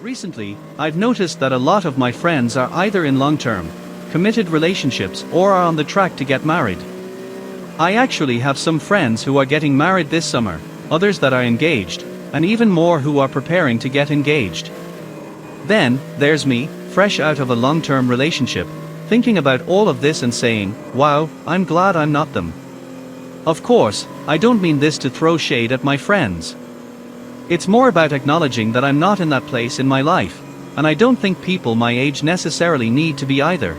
Recently, I've noticed that a lot of my friends are either in long-term, committed relationships or are on the track to get married. I actually have some friends who are getting married this summer, others that are engaged, and even more who are preparing to get engaged. Then, there's me, fresh out of a long-term relationship, thinking about all of this and saying, wow, I'm glad I'm not them. Of course, I don't mean this to throw shade at my friends. It's more about acknowledging that I'm not in that place in my life, and I don't think people my age necessarily need to be either.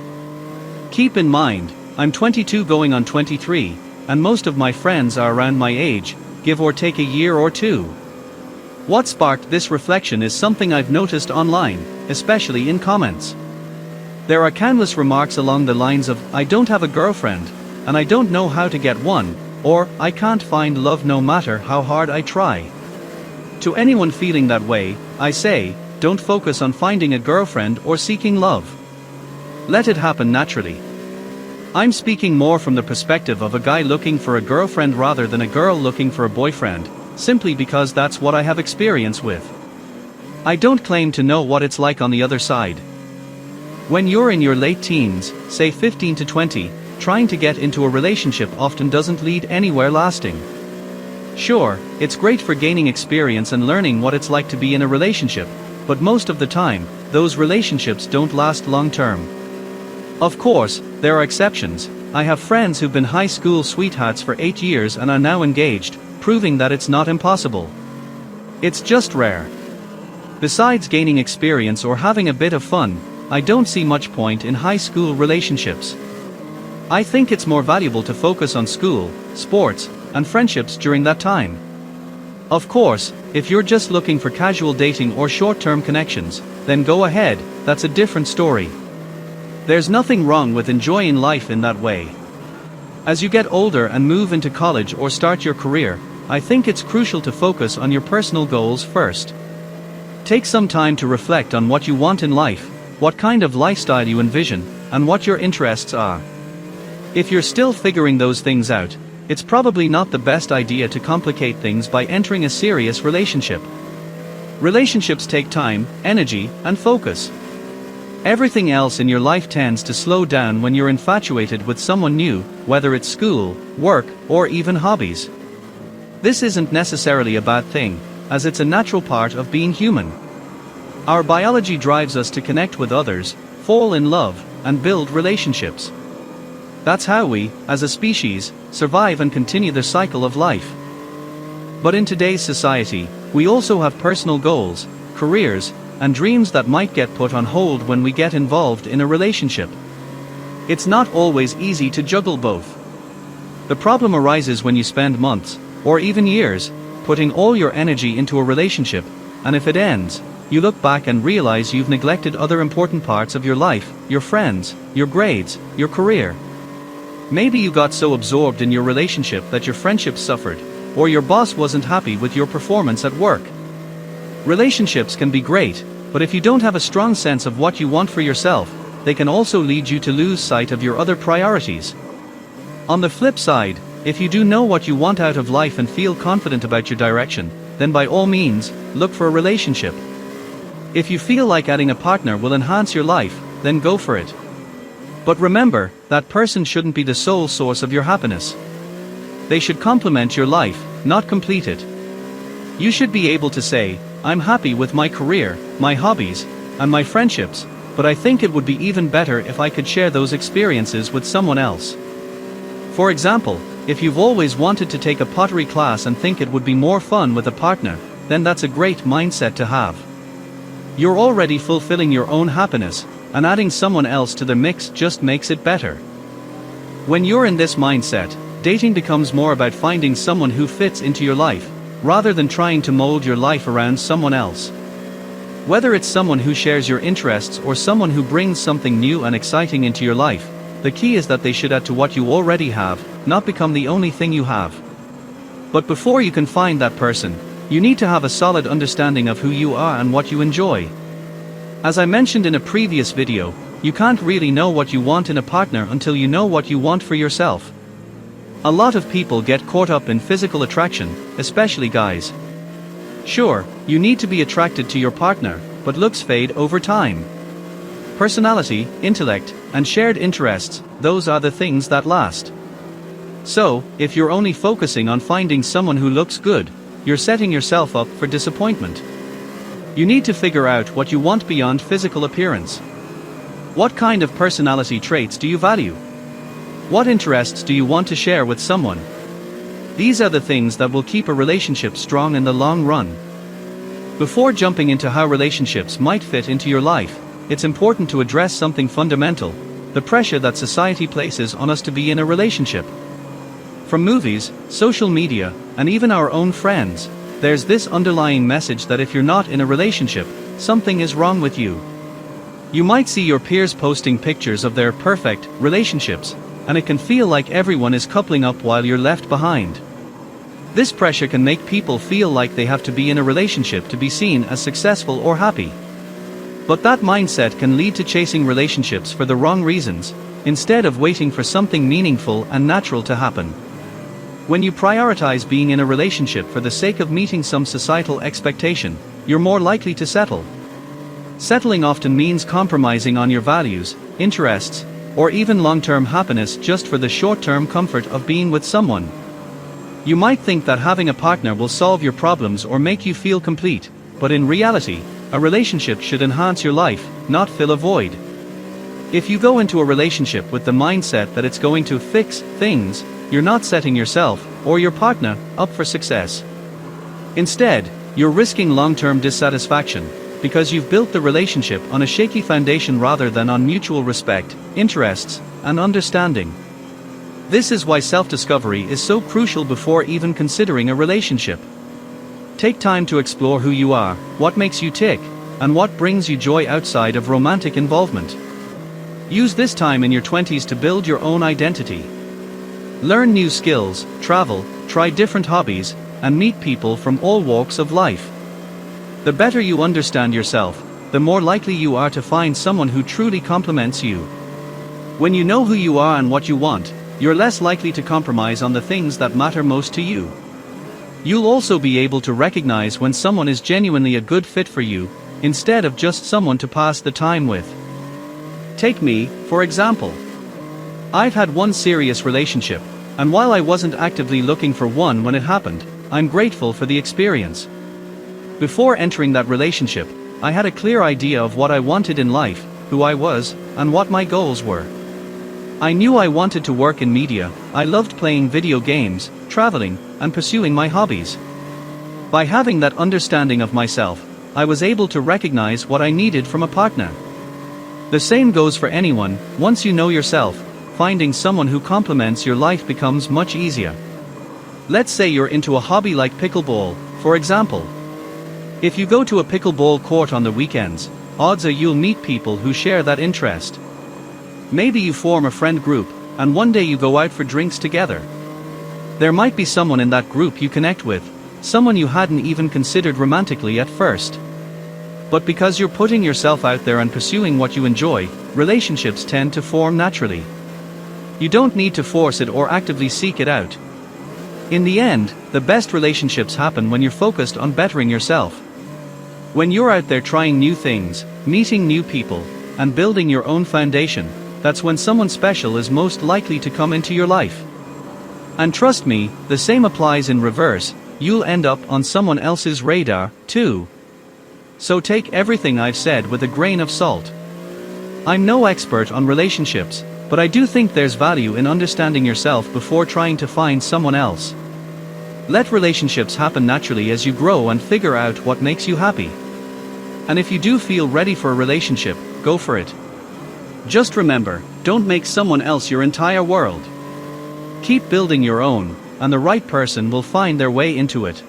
Keep in mind, I'm 22 going on 23, and most of my friends are around my age, give or take a year or two. What sparked this reflection is something I've noticed online, especially in comments. There are countless remarks along the lines of, I don't have a girlfriend, and I don't know how to get one, or, I can't find love no matter how hard I try. To anyone feeling that way, I say, don't focus on finding a girlfriend or seeking love. Let it happen naturally. I'm speaking more from the perspective of a guy looking for a girlfriend rather than a girl looking for a boyfriend, simply because that's what I have experience with. I don't claim to know what it's like on the other side. When you're in your late teens, say 15 to 20, trying to get into a relationship often doesn't lead anywhere lasting. Sure, it's great for gaining experience and learning what it's like to be in a relationship, but most of the time, those relationships don't last long term. Of course, there are exceptions. I have friends who've been high school sweethearts for 8 years and are now engaged, proving that it's not impossible. It's just rare. Besides gaining experience or having a bit of fun, I don't see much point in high school relationships. I think it's more valuable to focus on school, sports, and friendships during that time. Of course, if you're just looking for casual dating or short-term connections, then go ahead, that's a different story. There's nothing wrong with enjoying life in that way. As you get older and move into college or start your career, I think it's crucial to focus on your personal goals first. Take some time to reflect on what you want in life, what kind of lifestyle you envision, and what your interests are. If you're still figuring those things out, it's probably not the best idea to complicate things by entering a serious relationship. Relationships take time, energy, and focus. Everything else in your life tends to slow down when you're infatuated with someone new, whether it's school, work, or even hobbies. This isn't necessarily a bad thing, as it's a natural part of being human. Our biology drives us to connect with others, fall in love, and build relationships. That's how we, as a species, survive and continue the cycle of life. But in today's society, we also have personal goals, careers, and dreams that might get put on hold when we get involved in a relationship. It's not always easy to juggle both. The problem arises when you spend months, or even years, putting all your energy into a relationship, and if it ends, you look back and realize you've neglected other important parts of your life, your friends, your grades, your career. Maybe you got so absorbed in your relationship that your friendships suffered, or your boss wasn't happy with your performance at work. Relationships can be great, but if you don't have a strong sense of what you want for yourself, they can also lead you to lose sight of your other priorities. On the flip side, if you do know what you want out of life and feel confident about your direction, then by all means, look for a relationship. If you feel like adding a partner will enhance your life, then go for it. But remember, that person shouldn't be the sole source of your happiness. They should complement your life, not complete it. You should be able to say, I'm happy with my career, my hobbies, and my friendships, but I think it would be even better if I could share those experiences with someone else. For example, if you've always wanted to take a pottery class and think it would be more fun with a partner, then that's a great mindset to have. You're already fulfilling your own happiness, and adding someone else to the mix just makes it better. When you're in this mindset, dating becomes more about finding someone who fits into your life, rather than trying to mold your life around someone else. Whether it's someone who shares your interests or someone who brings something new and exciting into your life, the key is that they should add to what you already have, not become the only thing you have. But before you can find that person, you need to have a solid understanding of who you are and what you enjoy. As I mentioned in a previous video, you can't really know what you want in a partner until you know what you want for yourself. A lot of people get caught up in physical attraction, especially guys. Sure, you need to be attracted to your partner, but looks fade over time. Personality, intellect, and shared interests, those are the things that last. So, if you're only focusing on finding someone who looks good, you're setting yourself up for disappointment. You need to figure out what you want beyond physical appearance. What kind of personality traits do you value? What interests do you want to share with someone? These are the things that will keep a relationship strong in the long run. Before jumping into how relationships might fit into your life, it's important to address something fundamental: the pressure that society places on us to be in a relationship. From movies, social media, and even our own friends, there's this underlying message that if you're not in a relationship, something is wrong with you. You might see your peers posting pictures of their perfect relationships, and it can feel like everyone is coupling up while you're left behind. This pressure can make people feel like they have to be in a relationship to be seen as successful or happy. But that mindset can lead to chasing relationships for the wrong reasons, instead of waiting for something meaningful and natural to happen. When you prioritize being in a relationship for the sake of meeting some societal expectation, you're more likely to settle. Settling often means compromising on your values, interests, or even long-term happiness just for the short-term comfort of being with someone. You might think that having a partner will solve your problems or make you feel complete, but in reality, a relationship should enhance your life, not fill a void. If you go into a relationship with the mindset that it's going to fix things, you're not setting yourself, or your partner, up for success. Instead, you're risking long-term dissatisfaction, because you've built the relationship on a shaky foundation rather than on mutual respect, interests, and understanding. This is why self-discovery is so crucial before even considering a relationship. Take time to explore who you are, what makes you tick, and what brings you joy outside of romantic involvement. Use this time in your 20s to build your own identity. Learn new skills, travel, try different hobbies, and meet people from all walks of life. The better you understand yourself, the more likely you are to find someone who truly complements you. When you know who you are and what you want, you're less likely to compromise on the things that matter most to you. You'll also be able to recognize when someone is genuinely a good fit for you, instead of just someone to pass the time with. Take me, for example. I've had one serious relationship, and while I wasn't actively looking for one when it happened, I'm grateful for the experience. Before entering that relationship, I had a clear idea of what I wanted in life, who I was, and what my goals were. I knew I wanted to work in media, I loved playing video games, traveling, and pursuing my hobbies. By having that understanding of myself, I was able to recognize what I needed from a partner. The same goes for anyone. Once you know yourself, finding someone who complements your life becomes much easier. Let's say you're into a hobby like pickleball, for example. If you go to a pickleball court on the weekends, odds are you'll meet people who share that interest. Maybe you form a friend group, and one day you go out for drinks together. There might be someone in that group you connect with, someone you hadn't even considered romantically at first. But because you're putting yourself out there and pursuing what you enjoy, relationships tend to form naturally. You don't need to force it or actively seek it out. In the end, the best relationships happen when you're focused on bettering yourself. When you're out there trying new things, meeting new people, and building your own foundation, that's when someone special is most likely to come into your life. And trust me, the same applies in reverse. You'll end up on someone else's radar, too. So take everything I've said with a grain of salt. I'm no expert on relationships, but I do think there's value in understanding yourself before trying to find someone else. Let relationships happen naturally as you grow and figure out what makes you happy. And if you do feel ready for a relationship, go for it. Just remember, don't make someone else your entire world. Keep building your own, and the right person will find their way into it.